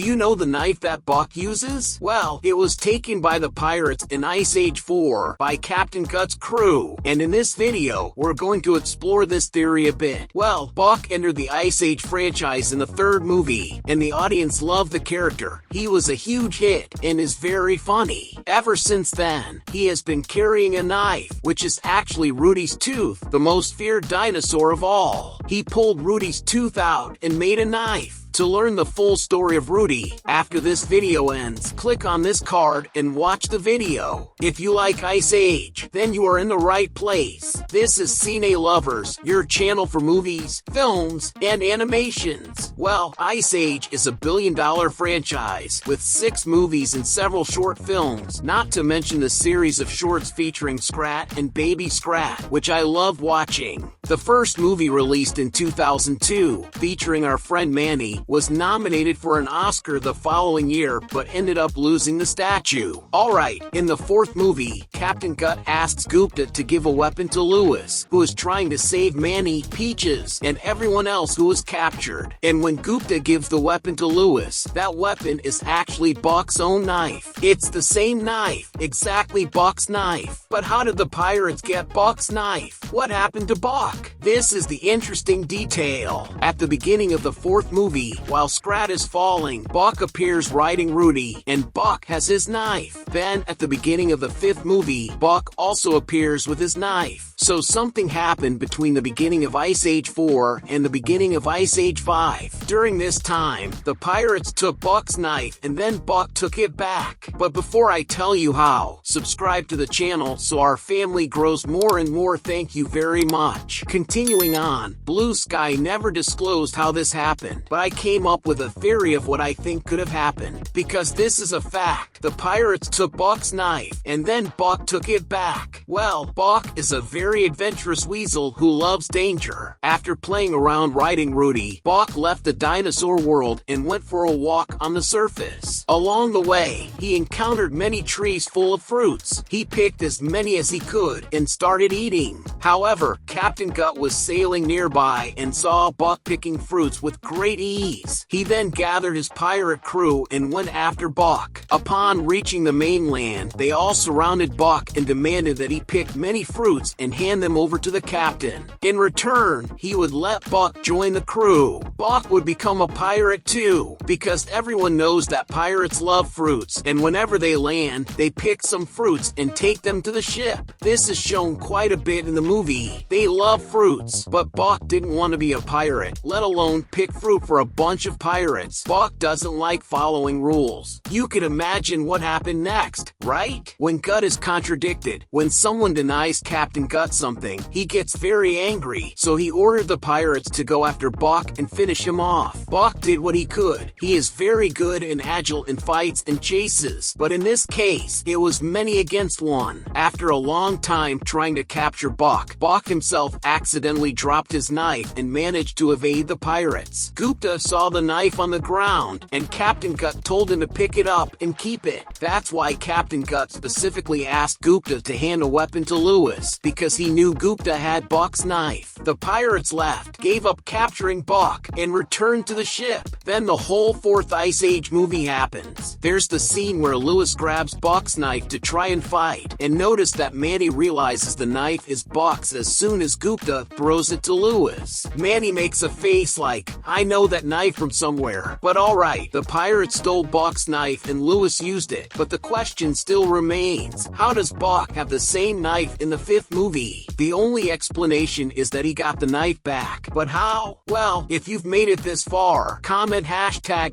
do you know the knife that Buck uses? Well, it was taken by the pirates in Ice Age 4 by Captain Gut's crew, and in this video, we're going to explore this theory a bit. Well, Buck entered the Ice Age franchise in the third movie, and the audience loved the character. He was a huge hit, and is very funny. Ever since then, he has been carrying a knife, which is actually Rudy's tooth, the most feared dinosaur of all. He pulled Rudy's tooth out and made a knife. To learn the full story of Rudy, after this video ends, click on this card and watch the video. If you like Ice Age, then you are in the right place. This is Cine Lovers, your channel for movies, films, and animations. Well, Ice Age is a billion-dollar franchise, with 6 movies and several short films, not to mention the series of shorts featuring Scrat and Baby Scrat, which I love watching. The first movie, released in 2002, featuring our friend Manny, was nominated for an Oscar the following year but ended up losing the statue. Alright, in the fourth movie, Captain Gut asks Gupta to give a weapon to Lewis, who is trying to save Manny, Peaches, and everyone else who was captured. And when Gupta gives the weapon to Lewis, that weapon is actually Buck's own knife. It's the same knife, exactly Buck's knife. But how did the pirates get Buck's knife? What happened to Buck? This is the interesting detail. At the beginning of the fourth movie, while Scrat is falling, Buck appears riding Rudy, and Buck has his knife. Then, at the beginning of the fifth movie, Buck also appears with his knife. So something happened between the beginning of Ice Age 4 and the beginning of Ice Age 5. During this time, the pirates took Buck's knife and then Buck took it back. But before I tell you how, subscribe to the channel so our family grows more and more. Thank you very much. Continuing on, Blue Sky never disclosed how this happened, but I came up with a theory of what I think could have happened. Because this is a fact. The pirates took Buck's knife, and then Buck took it back. Well, Buck is a very adventurous weasel who loves danger. After playing around riding Rudy, Buck left the dinosaur world and went for a walk on the surface. Along the way, he encountered many trees full of fruits. He picked as many as he could and started eating. However, Captain Gut was sailing nearby and saw Buck picking fruits with great ease. He then gathered his pirate crew and went after Buck. Upon reaching the mainland, they all surrounded Buck and demanded that he pick many fruits and hand them over to the captain. In return, he would let Buck join the crew. Buck would become a pirate too, because everyone knows that pirates love fruits, and whenever they land, they pick some fruits and take them to the ship. This is shown quite a bit in the movie. They love fruits, but Buck didn't want to be a pirate, let alone pick fruit for a bunch of pirates. Buck doesn't like following rules. You can imagine what happened next, right? When Gut is contradicted, when someone denies Captain Gut something, he gets very angry, so he ordered the pirates to go after Buck and finish him off. Buck did what he could. He is very good and agile in fights and chases, but in this case, it was many against one. After a long time trying to capture Buck, Buck himself accidentally dropped his knife and managed to evade the pirates. Gupta saw the knife on the ground, and Captain Gut told him to pick it up and keep it. That's why Captain Gut specifically asked Gupta to hand a weapon to Lewis, because he knew Gupta had Buck's knife. The pirates left, gave up capturing Buck, and returned to the ship. Then the whole fourth Ice Age movie happens. There's the scene where Lewis grabs Buck's knife to try and fight, and notice that Manny realizes the knife is Buck's as soon as Gupta throws it to Lewis. Manny makes a face like, I know that knife from somewhere. But alright, the pirates stole Buck's knife and Lewis used it, but the question still remains, how does Buck have the same knife in the fifth movie? The only explanation is that he got the knife back. But how? Well, if you've made it this far, comment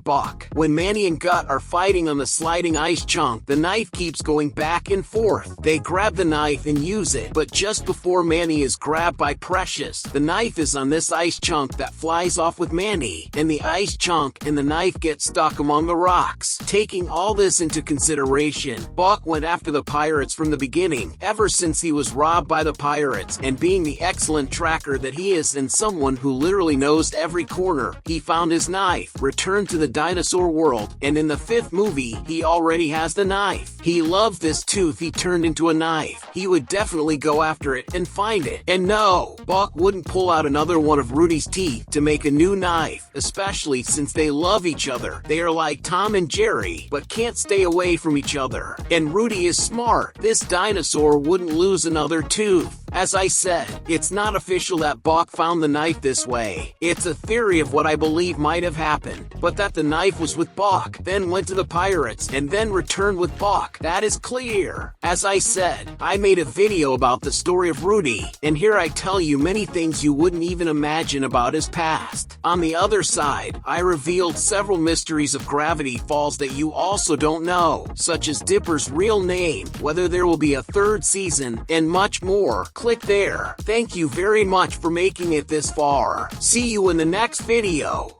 #Buck. When Manny and Gut are fighting on the sliding ice chunk, the knife keeps going back and forth. They grab the knife and use it, but just before Manny is grabbed by Precious, the knife is on this ice chunk that flies off with Manny, and the ice chunk and the knife get stuck among the rocks. Taking all this into consideration, Buck went after the pirates from the beginning, ever since he was robbed by the pirates, and being the excellent tracker that he is and someone who literally knows every corner, he found his knife, returned to the dinosaur world, and in the 5th movie, he already has the knife. He loved this tooth he turned into a knife. He would definitely go after it and find it. And no, Buck wouldn't pull out another one of Rudy's teeth to make a new knife, especially since they love each other. They are like Tom and Jerry, but can't stay away from each other. And Rudy is smart. This dinosaur wouldn't lose another tooth. As I said, it's not official that Buck found the knife this way. It's a theory of what I believe might have happened, but that the knife was with Buck, then went to the pirates, and then returned with Buck. That is clear. As I said, I made a video about the story of Rudy, and here I tell you many things you wouldn't even imagine about his past. On the other side, I revealed several mysteries of Gravity Falls that you also don't know, such as Dipper's real name, whether there will be a 3rd season, and much more. Click there. Thank you very much for making it this far. See you in the next video.